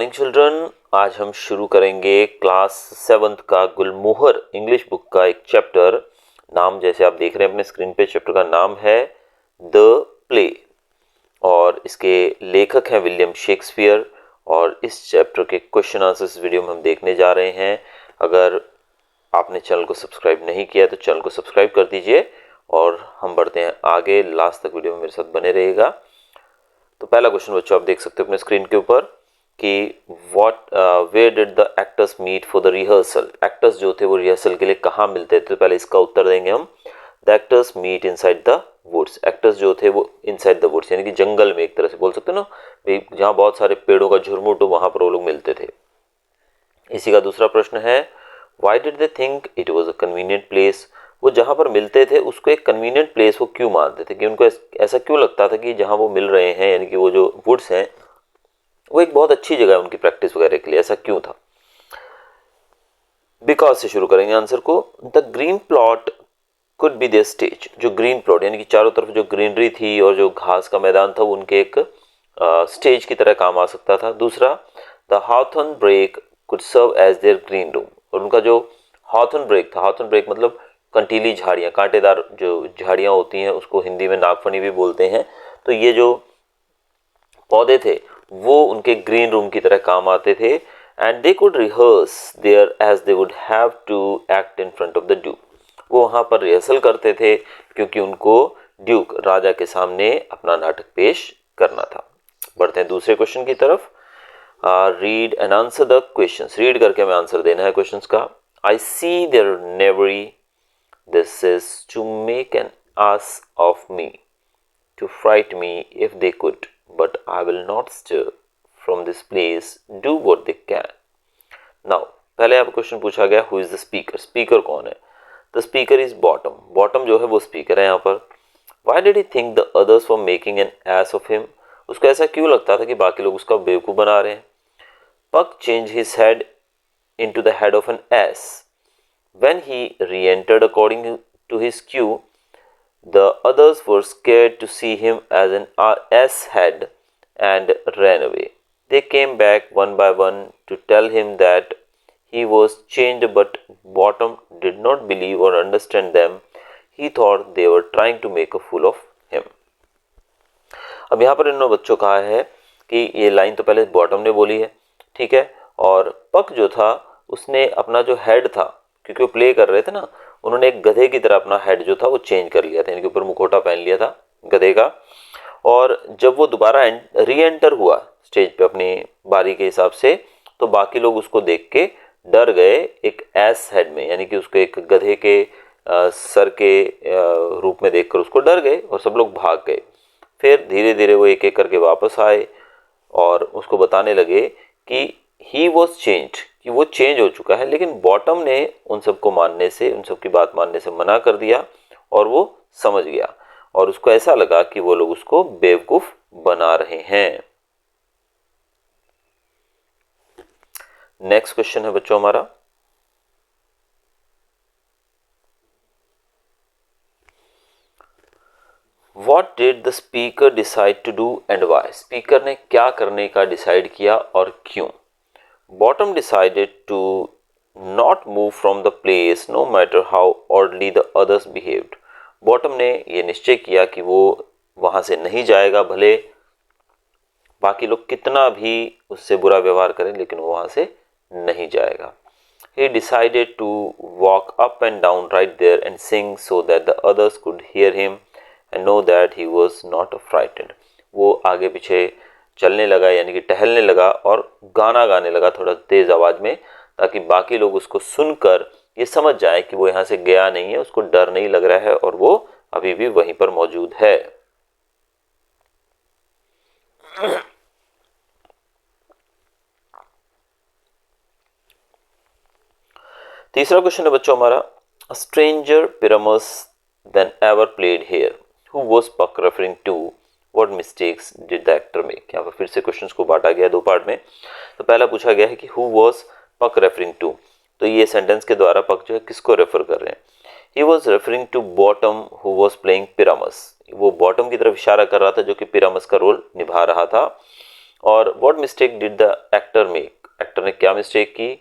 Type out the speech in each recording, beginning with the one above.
Morning children, आज हम शुरू करेंगे क्लास 7th का गुलमोहर इंग्लिश बुक का एक चैप्टर। नाम जैसे आप देख रहे हैं अपने स्क्रीन पे, चैप्टर का नाम है द प्ले और इसके लेखक हैं विलियम शेक्सपियर। और इस चैप्टर के क्वेश्चन आंसर्स वीडियो में हम देखने जा रहे हैं। अगर आपने चैनल को सब्सक्राइब नहीं किया तो चैनल को सब्सक्राइब कर दीजिए और हम बढ़ते हैं आगे। लास्ट तक वीडियो में मेरे साथ बने रहेगा। तो पहला क्वेश्चन बच्चों आप देख सकते हो अपने स्क्रीन के ऊपर कि where did the actors meet for the rehearsal. Actors जो थे वो रिहर्सल के लिए कहाँ मिलते थे, तो पहले इसका उत्तर देंगे हम। The actors meet inside the woods. Actors जो थे वो इनसाइड द वुड्स यानी कि जंगल में, एक तरह से बोल सकते हो ना, जहाँ बहुत सारे पेड़ों का झुरमुट हो वहां पर वो लोग मिलते थे। इसी का दूसरा प्रश्न है why did they think it was a convenient place. वो जहां पर मिलते थे उसको एक कन्वीनियंट प्लेस वो क्यों मानते थे, कि उनको ऐसा क्यों लगता था कि जहां वो मिल रहे हैं यानी कि वो जो वुड्स हैं वो एक बहुत अच्छी जगह है उनकी प्रैक्टिस वगैरह के लिए, ऐसा क्यों था। बिकॉज से शुरू करेंगे आंसर को। The green plot could be their stage. जो ग्रीन प्लॉट यानी कि चारों तरफ जो ग्रीनरी थी और जो घास का मैदान था वो उनके एक स्टेज की तरह काम आ सकता था। दूसरा, the hawthorn brake could serve as their green room. और उनका जो हाथन ब्रेक था, हाथन ब्रेक मतलब कंटीली झाड़ियाँ, कांटेदार जो झाड़ियाँ होती हैं उसको हिंदी में नागफनी भी बोलते हैं। तो ये जो पौधे थे वो उनके ग्रीन रूम की तरह काम आते थे। And they could rehearse there as they would have to act in front of the duke. वो वहाँ पर रिहर्सल करते थे क्योंकि उनको ड्यूक राजा के सामने अपना नाटक पेश करना था। बढ़ते हैं दूसरे क्वेश्चन की तरफ। Read and answer the questions. Read करके हमें आंसर देना है क्वेश्चंस का। I see their knavery this is to make an ass of me, to fright me if they could, but I will not stir from this place, do what they can. Now, पहले आप question पूछा गया who is the speaker. Speaker कौन है? The speaker is bottom. Bottom जो है वो speaker है यहाँ पर। Why did he think the others were making an ass of him? उसको ऐसा क्यों लगता था कि बाकी लोग उसका बेवकूफ़ बना रहे हैं? Puck changed his head into the head of an ass. When he re-entered according to his cue, the others were scared to see him as an ass head and ran away. They came back one by one to tell him that he was changed, but Bottom did not believe or understand them. He thought they were trying to make a fool of him. अब यहाँ पर इन्होंने बच्चों कहा है कि ये line तो पहले बॉटम ने बोली है, ठीक है, और पक जो था उसने अपना जो हेड था, क्योंकि वो प्ले कर रहे थे ना, उन्होंने एक गधे की तरह अपना हेड जो था वो चेंज कर लिया था, इनके ऊपर मुखौटा पहन लिया था गधे का। और जब वो दोबारा री एंटर हुआ स्टेज पे अपनी बारी के हिसाब से, तो बाकी लोग उसको देख के डर गए एक एस हेड में, यानी कि उसको एक गधे के सर के रूप में देखकर उसको डर गए और सब लोग भाग गए। फिर धीरे धीरे वो एक एक करके वापस आए और उसको बताने लगे कि ही वॉज चेंज्ड, कि वो चेंज हो चुका है। लेकिन बॉटम ने उन सबको मानने से, उन सबकी बात मानने से मना कर दिया और वो समझ गया और उसको ऐसा लगा कि वो लोग उसको बेवकूफ बना रहे हैं। नेक्स्ट क्वेश्चन है बच्चों हमारा, What did the speaker decide to do and why? Speaker ने क्या करने का डिसाइड किया और क्यों? Bottom decided to not move from the place no matter how oddly the others behaved. Bottom ने ये निश्चय किया कि वो वहाँ से नहीं जाएगा, भले बाकी लोग कितना भी उससे बुरा व्यवहार करें, लेकिन वो वहाँ से नहीं जाएगा। He decided to walk up and down right there and sing so that the others could hear him and know that he was not frightened. वो आगे पीछे चलने लगा यानी कि टहलने लगा और गाना गाने लगा थोड़ा तेज आवाज में, ताकि बाकी लोग उसको सुनकर ये समझ जाए कि वो यहाँ से गया नहीं है, उसको डर नहीं लग रहा है और वो अभी भी वहीं पर मौजूद है। तीसरा क्वेश्चन है बच्चों हमारा, A stranger Pyramus than ever played here. Who was Puck referring to? What mistakes did the actor make? यहाँ पर फिर से क्वेश्चंस को बांटा गया दो पार्ट में। तो पहला पूछा गया है कि Who was Puck referring to? तो ये सेंटेंस के द्वारा पक जो है किसको रेफर कर रहे हैं? He was referring to Bottom who was playing Pyramus. वो बॉटम की तरफ इशारा कर रहा था जो कि पिरामस का रोल निभा रहा था। और what mistake did the actor make, actor ने क्या मिस्टेक की?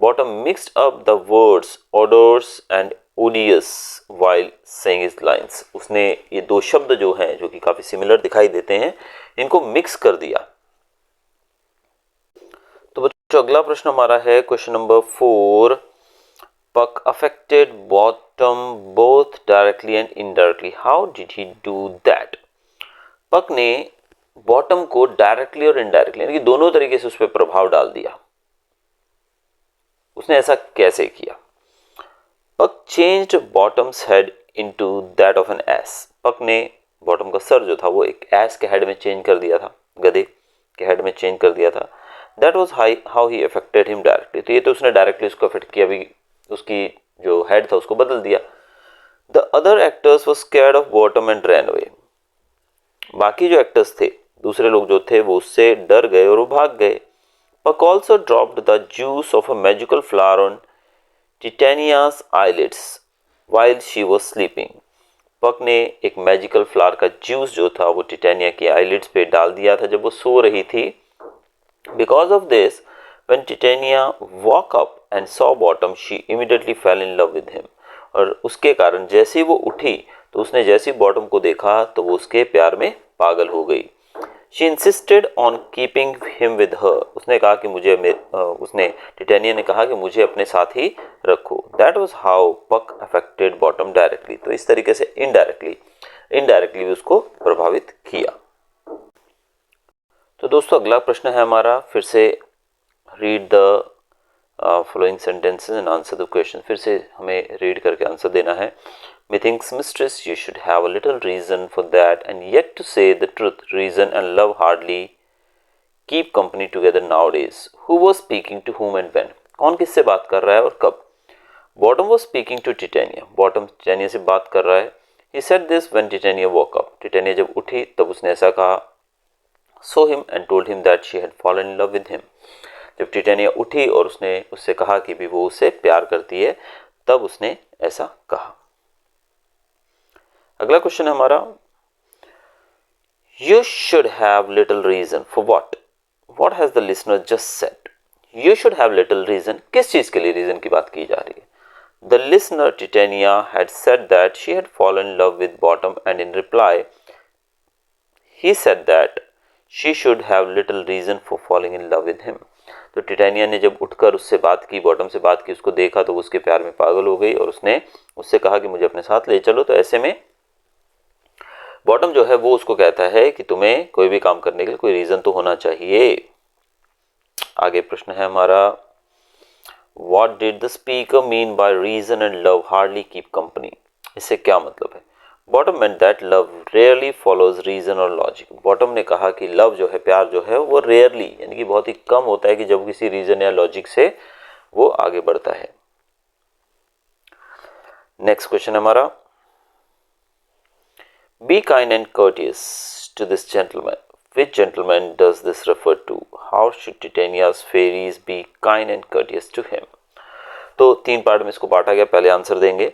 Bottom mixed up the words ओडोर्स and ओडियस while saying his lines, उसने ये दो शब्द जो हैं जो कि काफी सिमिलर दिखाई देते हैं, इनको मिक्स कर दिया। तो बच्चों अगला प्रश्न हमारा है question number 4, Puck affected bottom both directly and indirectly. How did he do that? पक ने बॉटम को डायरेक्टली और इनडायरेक्टली यानी कि दोनों तरीके से उस पर प्रभाव डाल दिया। उसने ऐसा कैसे किया? Puck changed Bottom's head into that of an ass, Puck ने बॉटम का सर जो था वो एक एस के हेड में चेंज कर दिया था, गधे के हेड में चेंज कर दिया था। That was how he affected him directly, तो ये तो उसने डायरेक्टली उसको अफेक्ट किया, भी उसकी जो हेड था उसको बदल दिया। The other actors were scared of bottom and ran away, बाकी जो एक्टर्स थे, दूसरे लोग जो थे वो उससे डर गए और वो भाग गए। Puck also dropped the juice of a magical flower on Titania's eyelids while she was sleeping, Puck ने एक मैजिकल फ्लावर का जूस जो था वो टिटेनिया की आईलिड्स पे डाल दिया था जब वो सो रही थी। Because of this when Titania woke up and saw Bottom, she immediately fell in love with him. और उसके कारण जैसे ही वो उठी तो उसने जैसे ही बॉटम को देखा तो वो उसके प्यार में पागल हो गई। She insisted on keeping him with her. उसने कहा कि उसने टिटेनिया ने कहा कि मुझे अपने साथ ही रखो। That was how Puck affected Bottom directly. तो इस तरीके से इनडायरेक्टली भी उसको प्रभावित किया। तो दोस्तों अगला प्रश्न है हमारा, फिर से read the following sentences and answer the question, फिर से हमें रीड करके आंसर देना है। Methinks mistress you should have a little reason for that, and yet to say the truth, reason and love hardly keep company together nowadays. Who was speaking to whom and when? कौन किससे बात कर रहा है और कब? Bottom was speaking to Titania. Bottom Titania से बात कर रहा है। He said this when Titania woke up. Titania जब उठी तब उसने ऐसा कहा। Saw him and told him that she had fallen in love with him. जब टिटेनिया उठी और उसने उससे कहा कि भी वो उससे प्यार करती है, तब उसने ऐसा कहा। अगला क्वेश्चन है हमारा, you should have little reason for what has the listener just said? You should have little reason, किस चीज के लिए रीजन की बात की जा रही है? The listener Titania had said that she had fallen in love with Bottom and in reply he said that she should have little reason for falling in love with him. तो Titania ने जब उठकर उससे बात की, bottom से बात की, उसको देखा तो वो उसके प्यार में पागल हो गई और उसने उससे कहा कि मुझे अपने साथ ले चलो। तो ऐसे में बॉटम जो है वो उसको कहता है कि तुम्हें कोई भी काम करने के लिए कोई रीजन तो होना चाहिए। आगे प्रश्न है हमारा, what did the speaker mean by reason and love hardly keep company? इससे क्या मतलब है? Bottom meant that love rarely follows reason or logic. Bottom ने कहा कि लव जो है, प्यार जो है, वो रेयरली यानी कि बहुत ही कम होता है कि जब किसी रीजन या लॉजिक से वो आगे बढ़ता है। नेक्स्ट क्वेश्चन हमारा, B kind and courteous to this gentleman. Which gentleman does this refer to? How should Titania's fairies be kind and courteous to him? तो तीन पार्ट में इसको बांटा गया, पहले आंसर देंगे।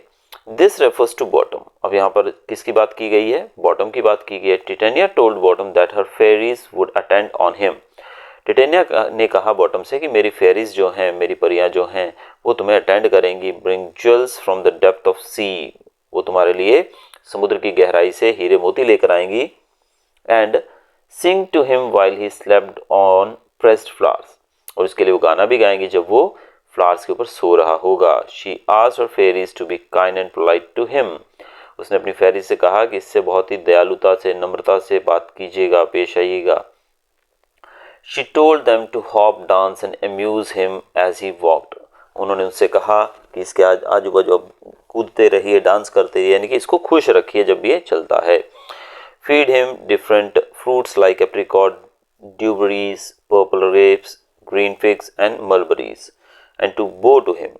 दिस रेफर्स टू बॉटम, अब यहाँ पर किसकी बात की गई है? बॉटम की बात की गई है। Titania told Bottom that her fairies would attend on him. Titania ने कहा बॉटम से कि मेरी फेरीज जो हैं, मेरी परियां जो हैं, वो तुम्हें अटेंड करेंगी। Bring jewels from the depth of sea, वो तुम्हारे लिए समुद्र की गहराई से हीरे मोती लेकर आएंगी। And sing to him while he slept on pressed flowers, और इसके लिए वो गाना भी गाएंगी जब वो फ्लावर्स के ऊपर सो रहा होगा। She asked her fairies to be kind and polite to him, उसने अपनी फेरीज से कहा कि इससे बहुत ही दयालुता से, नम्रता से बात कीजिएगा, पेश आइएगा। She told them to hop, dance and amuse him as he walked, उन्होंने उनसे कहा कि इसके आजू बाजू कूदते रहिए, डांस करते रहिए, यानी कि इसको खुश रखिए जब ये चलता है। Feed him different fruits like apricot, dewberries, purple grapes, green figs and mulberries and to bow to him,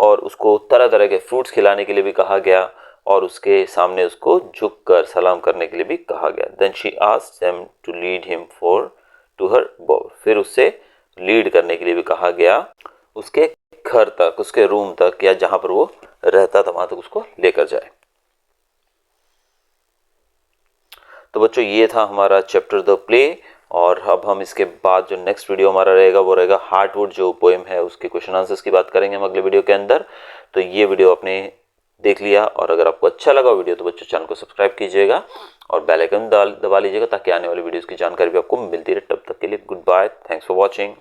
और उसको तरह तरह के फ्रूट्स खिलाने के लिए भी कहा गया और उसके सामने उसको झुककर सलाम करने के लिए भी कहा गया। Then she asked them to lead him to her bower, फिर उससे लीड करने के लिए भी कहा गया उसके घर तक, उसके रूम तक, या जहां पर वो रहता था वहां तक उसको लेकर जाए। तो बच्चों ये था हमारा चैप्टर द प्ले और अब हम इसके बाद जो नेक्स्ट वीडियो हमारा रहेगा वो रहेगा हार्टवुड जो पोएम है उसके क्वेश्चन आंसर्स की बात करेंगे हम अगले वीडियो के अंदर। तो ये वीडियो आपने देख लिया, और अगर आपको अच्छा लगा वीडियो तो बच्चों चैनल को सब्सक्राइब कीजिएगा और बेल आइकन दबा लीजिएगा ताकि आने वाली वीडियोस की जानकारी भी आपको मिलती रहे। तब तक के लिए goodbye, thanks for watching.